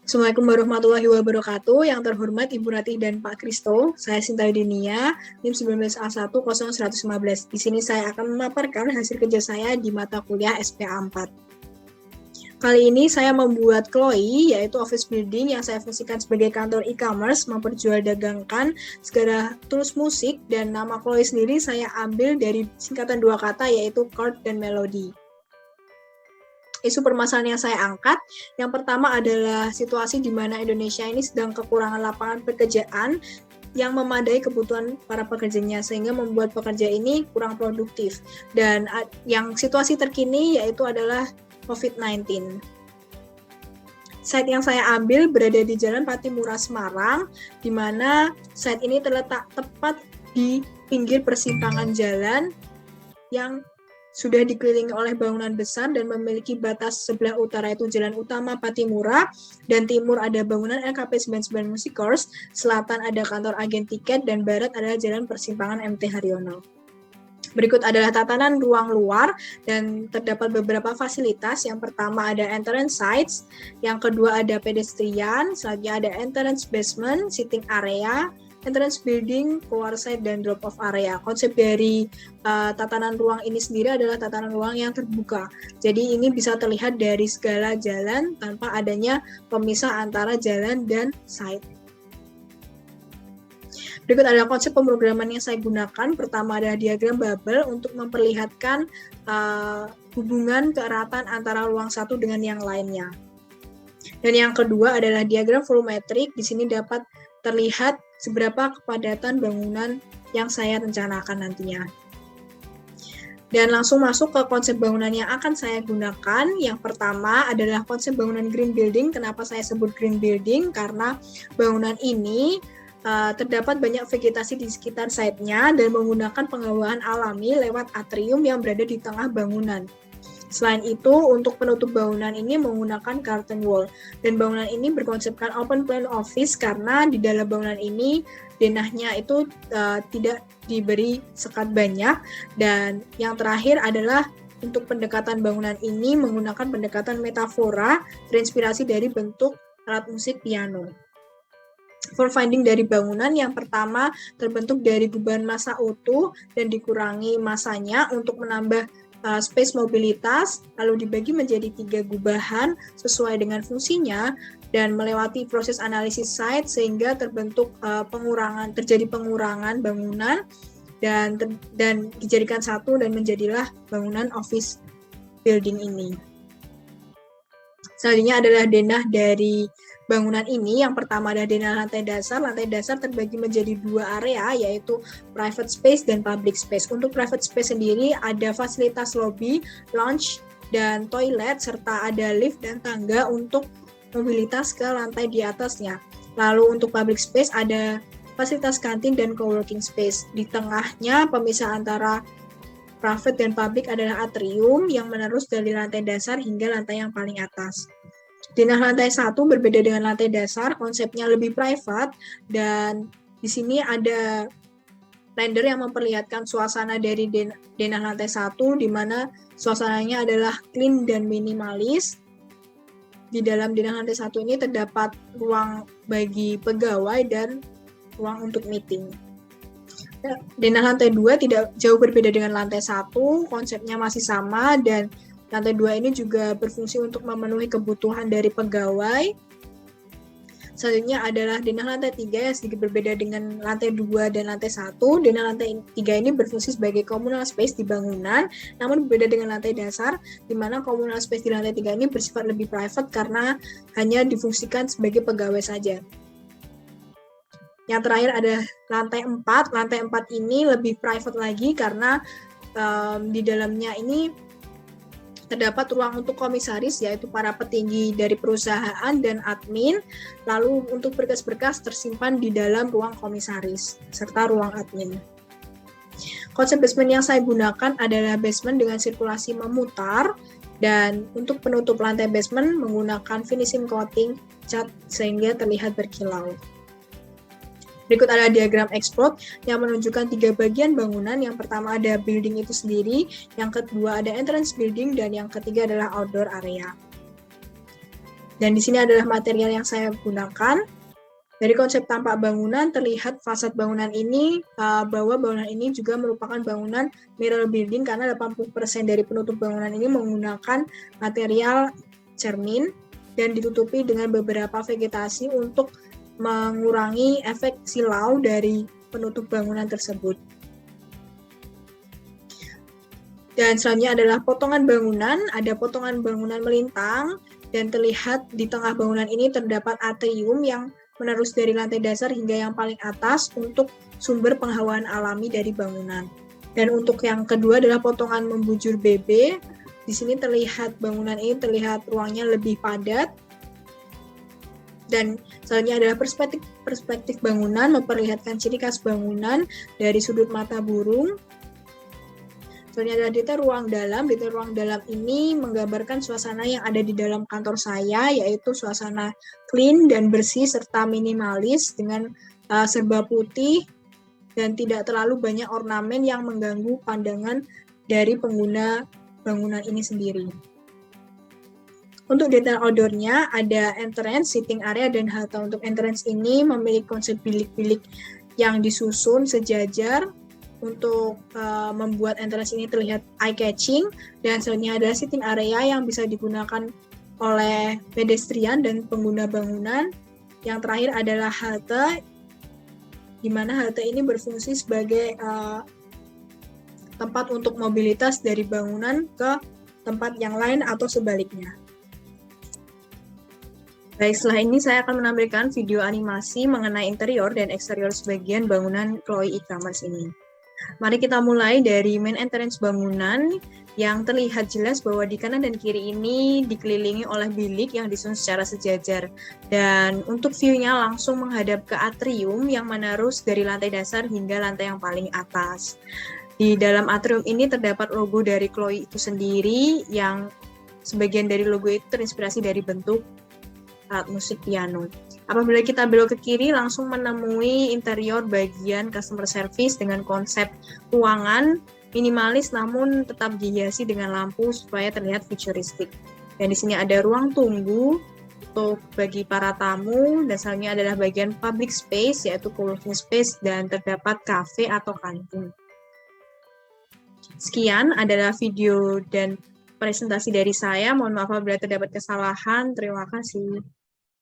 Assalamualaikum warahmatullahi wabarakatuh. Yang terhormat Ibu Ratih dan Pak Kristo, saya Sinta Yudinia, NIM 19A10115. Di sini saya akan memaparkan hasil kerja saya di mata kuliah SPA 4. Kali ini saya membuat Chloe, yaitu office building yang saya fungsikan sebagai kantor e-commerce, memperjualdagangkan segala tools musik, dan nama Chloe sendiri saya ambil dari singkatan dua kata, yaitu chord dan melody. Isu permasalahan yang saya angkat, yang pertama adalah situasi di mana Indonesia ini sedang kekurangan lapangan pekerjaan yang memadai kebutuhan para pekerjanya, sehingga membuat pekerja ini kurang produktif. Dan yang situasi terkini yaitu adalah COVID-19. Site yang saya ambil berada di Jalan Patimura, Semarang, di mana site ini terletak tepat di pinggir persimpangan jalan yang sudah dikelilingi oleh bangunan besar dan memiliki batas sebelah utara itu Jalan Utama Patimura, dan timur ada bangunan LKP 99 Musikors, selatan ada kantor agen tiket, dan barat adalah Jalan Persimpangan MT Haryono. Berikut adalah tatanan ruang luar dan terdapat beberapa fasilitas. Yang pertama ada entrance sites, yang kedua ada pedestrian, selanjutnya ada entrance basement, sitting area, entrance building, core site, dan drop-off area. Konsep dari tatanan ruang ini sendiri adalah tatanan ruang yang terbuka. Jadi ini bisa terlihat dari segala jalan tanpa adanya pemisah antara jalan dan site. Berikut adalah konsep pemrograman yang saya gunakan. Pertama adalah diagram bubble untuk memperlihatkan hubungan keeratan antara ruang satu dengan yang lainnya. Dan yang kedua adalah diagram volumetrik. Di sini dapat terlihat seberapa kepadatan bangunan yang saya rencanakan nantinya. Dan langsung masuk ke konsep bangunan yang akan saya gunakan. Yang pertama adalah konsep bangunan green building. Kenapa saya sebut green building? Karena bangunan ini terdapat banyak vegetasi di sekitar site-nya dan menggunakan pengawaan alami lewat atrium yang berada di tengah bangunan. Selain itu, untuk penutup bangunan ini menggunakan curtain wall. Dan bangunan ini berkonsepkan open plan office karena di dalam bangunan ini denahnya itu tidak diberi sekat banyak. Dan yang terakhir adalah untuk pendekatan bangunan ini menggunakan pendekatan metafora terinspirasi dari bentuk alat musik piano. For finding dari bangunan, yang pertama terbentuk dari gubahan massa utuh dan dikurangi massanya untuk menambah space mobilitas, lalu dibagi menjadi 3 gubahan sesuai dengan fungsinya dan melewati proses analisis site sehingga terjadi pengurangan bangunan dan dijadikan satu dan menjadilah bangunan office building ini. Selanjutnya adalah denah dari bangunan ini. Yang pertama adalah denah lantai dasar. Lantai dasar terbagi menjadi 2 area, yaitu private space dan public space. Untuk private space sendiri ada fasilitas lobby, lounge, dan toilet, serta ada lift dan tangga untuk mobilitas ke lantai di atasnya. Lalu untuk public space ada fasilitas kantin dan co-working space. Di tengahnya pemisah antara private dan public adalah atrium yang menerus dari lantai dasar hingga lantai yang paling atas. Denah lantai 1 berbeda dengan lantai dasar, konsepnya lebih private, dan di sini ada render yang memperlihatkan suasana dari denah lantai 1, di mana suasananya adalah clean dan minimalis. Di dalam denah lantai 1 ini terdapat ruang bagi pegawai dan ruang untuk meeting. Denah lantai 2 tidak jauh berbeda dengan lantai 1, konsepnya masih sama, dan lantai 2 ini juga berfungsi untuk memenuhi kebutuhan dari pegawai. Selanjutnya adalah denah lantai 3 yang sedikit berbeda dengan lantai 2 dan lantai 1. Denah lantai 3 ini berfungsi sebagai communal space di bangunan, namun berbeda dengan lantai dasar, di mana communal space di lantai 3 ini bersifat lebih private karena hanya difungsikan sebagai pegawai saja. Yang terakhir ada lantai 4. Lantai 4 ini lebih private lagi karena di dalamnya ini terdapat ruang untuk komisaris, yaitu para petinggi dari perusahaan dan admin. Lalu untuk berkas-berkas tersimpan di dalam ruang komisaris serta ruang admin. Konsep basement yang saya gunakan adalah basement dengan sirkulasi memutar, dan untuk penutup lantai basement menggunakan finishing coating cat sehingga terlihat berkilau. Berikut adalah diagram explode yang menunjukkan 3 bagian bangunan. Yang pertama ada building itu sendiri, yang kedua ada entrance building, dan yang ketiga adalah outdoor area. Dan di sini adalah material yang saya gunakan. Dari konsep tampak bangunan terlihat fasad bangunan ini bahwa bangunan ini juga merupakan bangunan mirror building karena 80% dari penutup bangunan ini menggunakan material cermin dan ditutupi dengan beberapa vegetasi untuk mengurangi efek silau dari penutup bangunan tersebut. Dan selanjutnya adalah potongan bangunan, ada potongan bangunan melintang dan terlihat di tengah bangunan ini terdapat atrium yang menerus dari lantai dasar hingga yang paling atas untuk sumber penghawaan alami dari bangunan. Dan untuk yang kedua adalah potongan membujur BB. Di sini terlihat bangunan ini terlihat ruangnya lebih padat. Dan selanjutnya adalah perspektif bangunan, memperlihatkan ciri khas bangunan dari sudut mata burung. Selanjutnya adalah detail ruang dalam. Detail ruang dalam ini menggambarkan suasana yang ada di dalam kantor saya, yaitu suasana clean dan bersih serta minimalis dengan serba putih dan tidak terlalu banyak ornamen yang mengganggu pandangan dari pengguna bangunan ini sendiri. Untuk detail outdoor-nya ada entrance, sitting area, dan halte. Untuk entrance ini memiliki konsep bilik-bilik yang disusun sejajar untuk membuat entrance ini terlihat eye-catching, dan selanjutnya ada sitting area yang bisa digunakan oleh pedestrian dan pengguna bangunan. Yang terakhir adalah halte, di mana halte ini berfungsi sebagai tempat untuk mobilitas dari bangunan ke tempat yang lain atau sebaliknya. Baik, setelah ini saya akan menampilkan video animasi mengenai interior dan eksterior sebagian bangunan Chloe e-commerce ini. Mari kita mulai dari main entrance bangunan yang terlihat jelas bahwa di kanan dan kiri ini dikelilingi oleh bilik yang disusun secara sejajar. Dan untuk view-nya langsung menghadap ke atrium yang menerus dari lantai dasar hingga lantai yang paling atas. Di dalam atrium ini terdapat logo dari Chloe itu sendiri yang sebagian dari logo itu terinspirasi dari bentuk alat musik piano. Apabila kita belok ke kiri, langsung menemui interior bagian customer service dengan konsep ruangan minimalis namun tetap dihiasi dengan lampu supaya terlihat futuristik. Dan di sini ada ruang tunggu untuk bagi para tamu, dan selanjutnya adalah bagian public space yaitu co-working space dan terdapat kafe atau kantin. Sekian adalah video dan presentasi dari saya. Mohon maaf apabila terdapat kesalahan. Terima kasih.